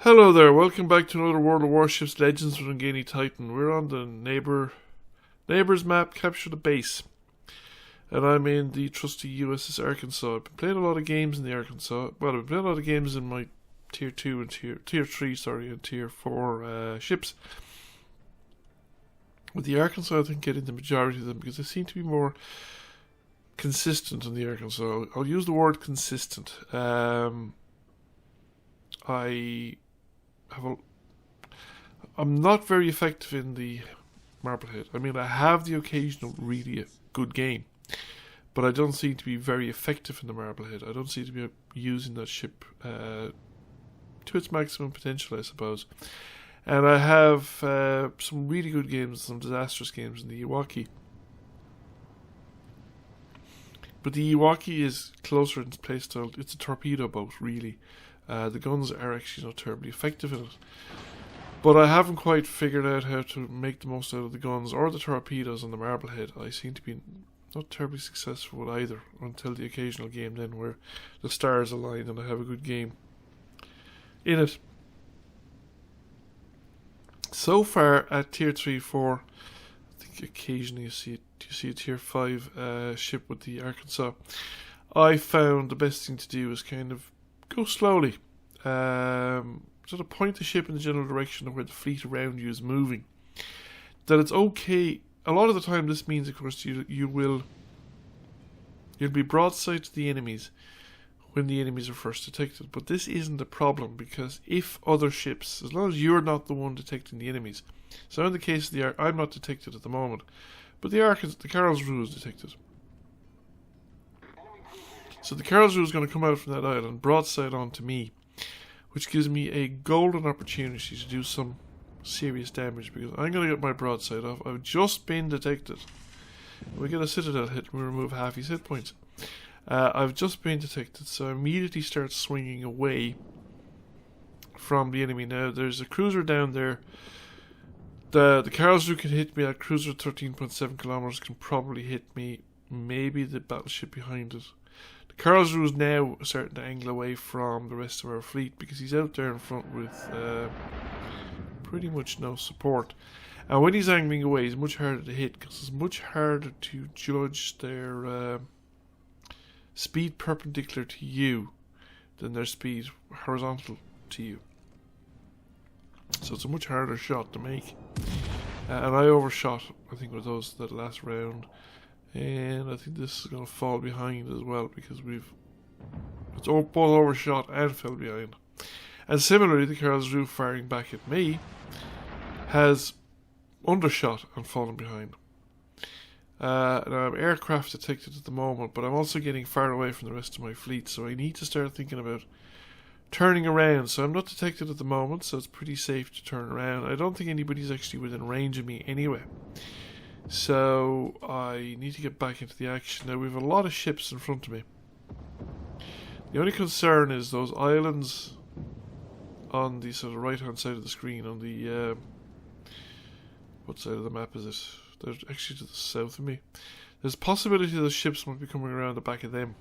Hello there, welcome back to another World of Warships Legends with Ungainly Titan. We're on the neighbours map, capture the base. And I'm in the trusty USS Arkansas. I've been playing a lot of games in the Arkansas. Well, I've been playing a lot of games in my tier 2 and tier 3, and tier 4 ships. With the Arkansas, I think getting the majority of them because they seem to be more consistent in the Arkansas. I'll use the word consistent. I'm not very effective in the Marblehead. I mean, I have the occasional really good game, but I don't seem to be very effective in the Marblehead. I don't seem to be using that ship to its maximum potential, I suppose. And I have some really good games, some disastrous games in the Iwaki. But the Iwaki is closer in playstyle. It's a torpedo boat, really. The guns are actually not terribly effective in it. But I haven't quite figured out how to make the most out of the guns or the torpedoes on the Marblehead. I seem to be not terribly successful with either until the occasional game then where the stars align and I have a good game in it. So far at tier 3, 4, I think occasionally you see a tier 5 ship with the Arkansas. I found the best thing to do is kind of go slowly. Sort of point the ship in the general direction of where the fleet around you is moving. That it's okay. A lot of the time this means, of course, you'll be broadside to the enemies when the enemies are first detected. But this isn't a problem because if other ships, as long as you're not the one detecting the enemies. So in the case of the I'm not detected at the moment, but the Karlsruhe is detected. So the Karlsruhe is going to come out from that island broadside onto me, which gives me a golden opportunity to do some serious damage because I'm going to get my broadside off. I've just been detected. We get a citadel hit and we remove half his hit points. I've just been detected, so I immediately start swinging away from the enemy. Now there's a cruiser down there. The Karlsruhe can hit me. That cruiser at 13.7 kilometers can probably hit me. Maybe the battleship behind it. Karlsruhe is now starting to angle away from the rest of our fleet because he's out there in front with pretty much no support. And when he's angling away, he's much harder to hit because it's much harder to judge their speed perpendicular to you than their speed horizontal to you. So it's a much harder shot to make. And I overshot, I think, with that last round. And I think this is going to fall behind as well because it's both overshot and fell behind. And similarly, the Karlsruhe firing back at me has undershot and fallen behind. Now I'm aircraft detected at the moment, but I'm also getting far away from the rest of my fleet, so I need to start thinking about turning around. So I'm not detected at the moment, so it's pretty safe to turn around. I don't think anybody's actually within range of me anyway. So I need to get back into the action. Now we have a lot of ships in front of me. The only concern is those islands on the sort of right hand side of the screen, on the what side of the map is it? They're actually to the south of me. There's a possibility those ships might be coming around the back of them.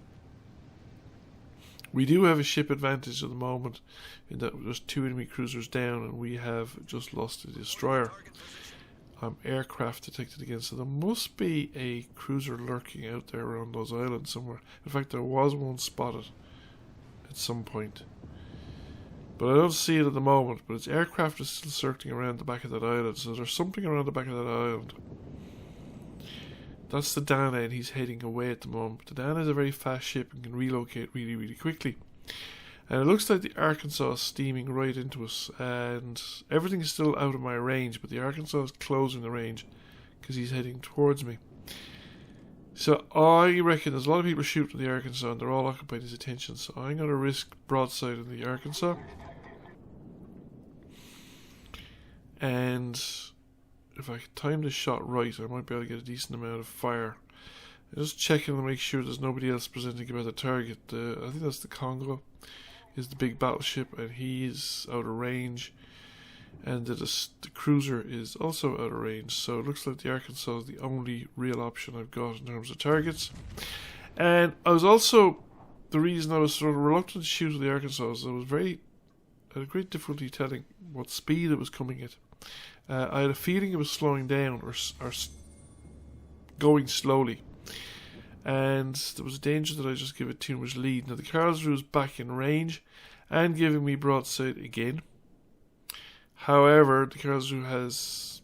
We do have a ship advantage at the moment in that there's 2 enemy cruisers down and we have just lost a destroyer. Aircraft detected again, so there must be a cruiser lurking out there around those islands somewhere. In fact, there was one spotted at some point, but I don't see it at the moment. But its aircraft is still circling around the back of that island, so there's something around the back of that island. That's the Dana, and he's heading away at the moment. The Dana is a very fast ship and can relocate really, really quickly. And it looks like the Arkansas is steaming right into us, and everything is still out of my range, but the Arkansas is closing the range because he's heading towards me. So I reckon there's a lot of people shooting the Arkansas and they're all occupying his attention, so I'm going to risk broadside in the Arkansas. And if I time this shot right, I might be able to get a decent amount of fire. I'm just checking to make sure there's nobody else presenting about the target. I think that's the Congo. Is the big battleship, and he's out of range, and the cruiser is also out of range, so it looks like the Arkansas is the only real option I've got in terms of targets. And I was also, the reason I was sort of reluctant to shoot at the Arkansas is I was very I had a great difficulty telling what speed it was coming at. I had a feeling it was slowing down or going slowly. And there was a danger that I just give it too much lead. Now the Karlsruhe is back in range and giving me broadside again. However, the Karlsruhe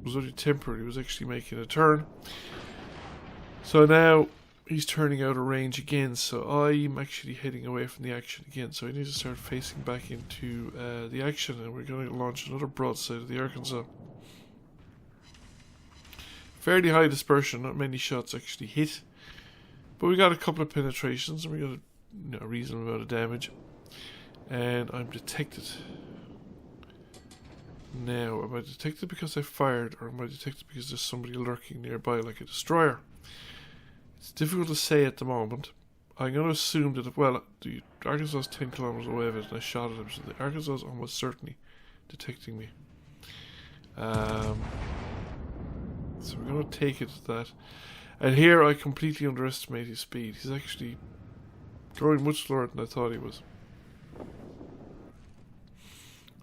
was only temporary. He was actually making a turn. So now he's turning out of range again. So I'm actually heading away from the action again. So I need to start facing back into the action, and we're going to launch another broadside of the Arkansas. Fairly high dispersion, not many shots actually hit. But we got a couple of penetrations and we got a reasonable amount of damage. And I'm detected. Now, am I detected because I fired, or am I detected because there's somebody lurking nearby like a destroyer? It's difficult to say at the moment. I'm going to assume that, well, the Arkansas is 10 kilometers away of it and I shot at him, so the Arkansas is almost certainly detecting me. So we're going to take it to that. And here I completely underestimate his speed. He's actually going much slower than I thought he was.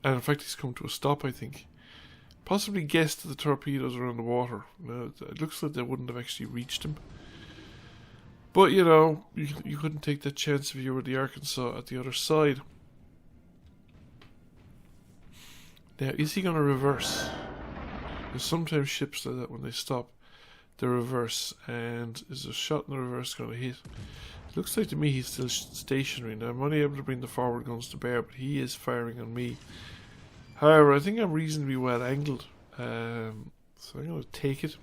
And in fact he's come to a stop, I think. Possibly guessed that the torpedoes are on the water. No, it looks like they wouldn't have actually reached him. But you know, you couldn't take that chance if you were the Arkansas at the other side. Now, is he going to reverse? There's sometimes ships like that when they stop. The reverse, and is a shot in the reverse going to hit? It looks like to me he's still stationary. Now I'm only able to bring the forward guns to bear, but he is firing on me. However, I think I'm reasonably well angled, so I'm going to take it.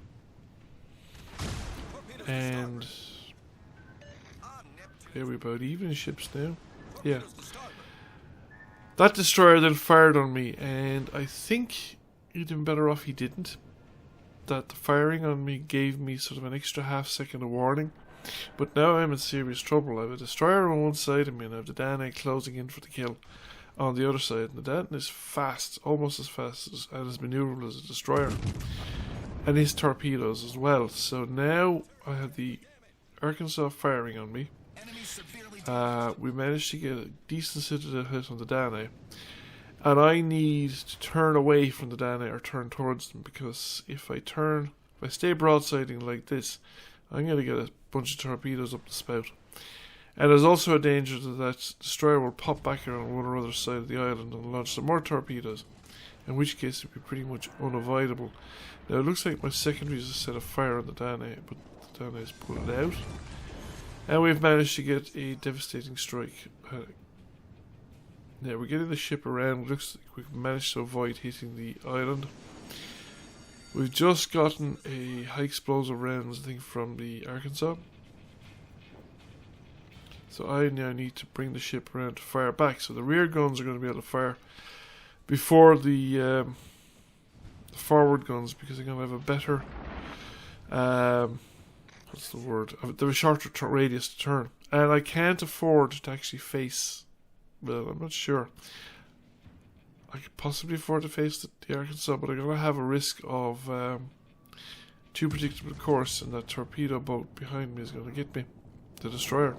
And are we about even ships now? Yeah. That destroyer then fired on me, and I think he'd been better off he didn't. That the firing on me gave me sort of an extra half second of warning. But now I'm in serious trouble. I have a destroyer on one side of me and I have the Danae closing in for the kill on the other side. And the Danae is fast, almost as fast and as maneuverable as a destroyer. And his torpedoes as well. So now I have the Arkansas firing on me. We managed to get a decent citadel hit on the Danae. And I need to turn away from the Danae or turn towards them, because if I stay broadsiding like this, I'm going to get a bunch of torpedoes up the spout. And there's also a danger that destroyer will pop back around one or other side of the island and launch some more torpedoes, in which case it would be pretty much unavoidable. Now it looks like my secondary is a set of fire on the Danae, but the Danae has pulled it out. And we've managed to get a devastating strike. Now we're getting the ship around. Looks like we've managed to avoid hitting the island. We've just gotten a high explosive rounds, I think, from the Arkansas. So I now need to bring the ship around to fire back. So the rear guns are going to be able to fire before the forward guns, because they're going to have a better what's the word? They have a shorter radius to turn, and I can't afford to actually face. Well, I'm not sure. I could possibly afford to face the Arkansas, but I'm going to have a risk of too predictable course, and that torpedo boat behind me is going to get me, the destroyer.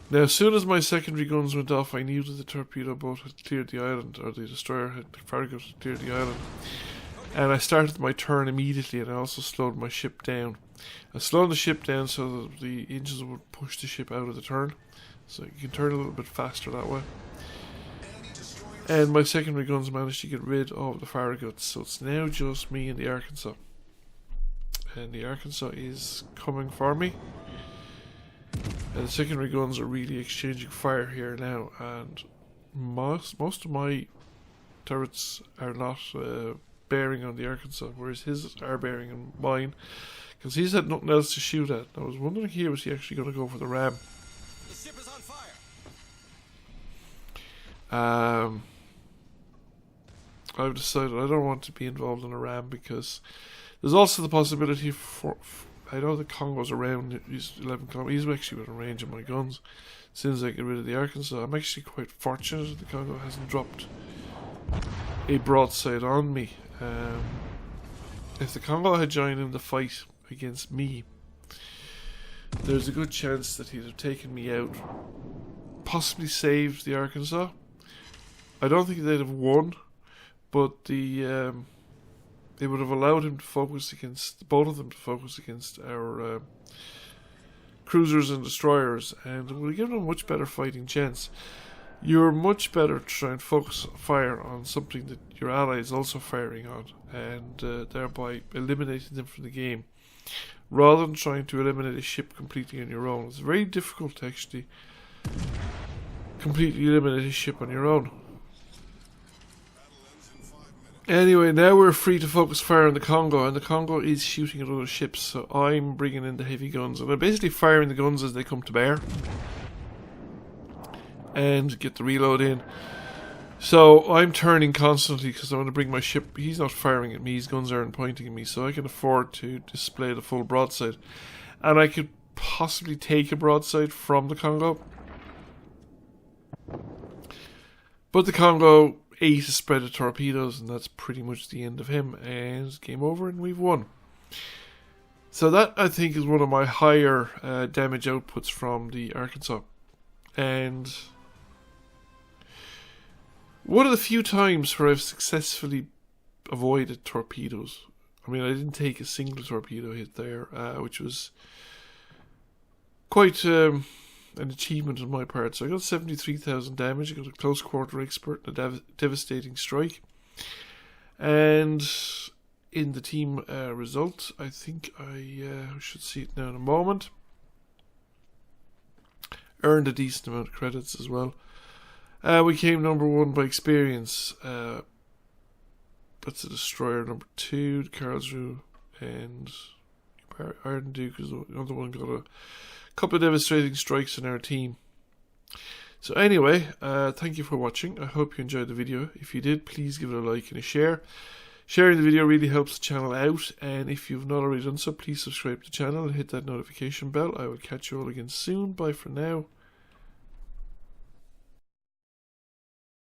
Now, as soon as my secondary guns went off, I knew that the torpedo boat had cleared the island, or the destroyer had cleared the island. And I started my turn immediately, and I also slowed my ship down. I slowed the ship down so that the engines would push the ship out of the turn, so you can turn a little bit faster that way. And my secondary guns managed to get rid of the Farraguts, so it's now just me and the Arkansas. And the Arkansas is coming for me. And the secondary guns are really exchanging fire here now, and most of my turrets are not bearing on the Arkansas, whereas his are bearing on mine, because he's had nothing else to shoot at. I was wondering here, was he actually going to go for the ram? The ship is on fire. I've decided I don't want to be involved in a ram, because there's also the possibility for I know the Congo's around, he's 11 kilometers, he's actually within range of my guns. As soon as I get rid of the Arkansas, I'm actually quite fortunate that the Congo hasn't dropped a broadside on me. If the Congo had joined in the fight against me, there's a good chance that he'd have taken me out possibly saved the Arkansas. I don't think they'd have won, but they would have allowed him to focus against, both of them to focus against our cruisers and destroyers, and it would have given them a much better fighting chance. You're much better to try and focus fire on something that your ally is also firing on, and thereby eliminating them from the game, rather than trying to eliminate a ship completely on your own. It's very difficult to actually completely eliminate a ship on your own. Anyway, now we're free to focus fire on the Congo, and the Congo is shooting at other ships, so I'm bringing in the heavy guns, and I'm basically firing the guns as they come to bear, and get the reload in. So I'm turning constantly because I want to bring my ship. He's not firing at me, his guns aren't pointing at me, so I can afford to display the full broadside. And I could possibly take a broadside from the Congo, but the Congo ate a spread of torpedoes, and that's pretty much the end of him, and game over, and we've won. So that, I think, is one of my higher damage outputs from the Arkansas, and one of the few times where I've successfully avoided torpedoes. I mean, I didn't take a single torpedo hit there, which was quite an achievement on my part. So I got 73,000 damage. I got a close quarter expert and a devastating strike. And in the team result, I think I should see it now in a moment. Earned a decent amount of credits as well. We came number 1 by experience. That's the destroyer. Number 2, the Karlsruhe, and Iron Duke is the other one. Got a couple of devastating strikes in our team. So anyway, thank you for watching. I hope you enjoyed the video. If you did, please give it a like and a share. Sharing the video really helps the channel out, and if you've not already done so, please subscribe to the channel and hit that notification bell. I will catch you all again soon. Bye for now.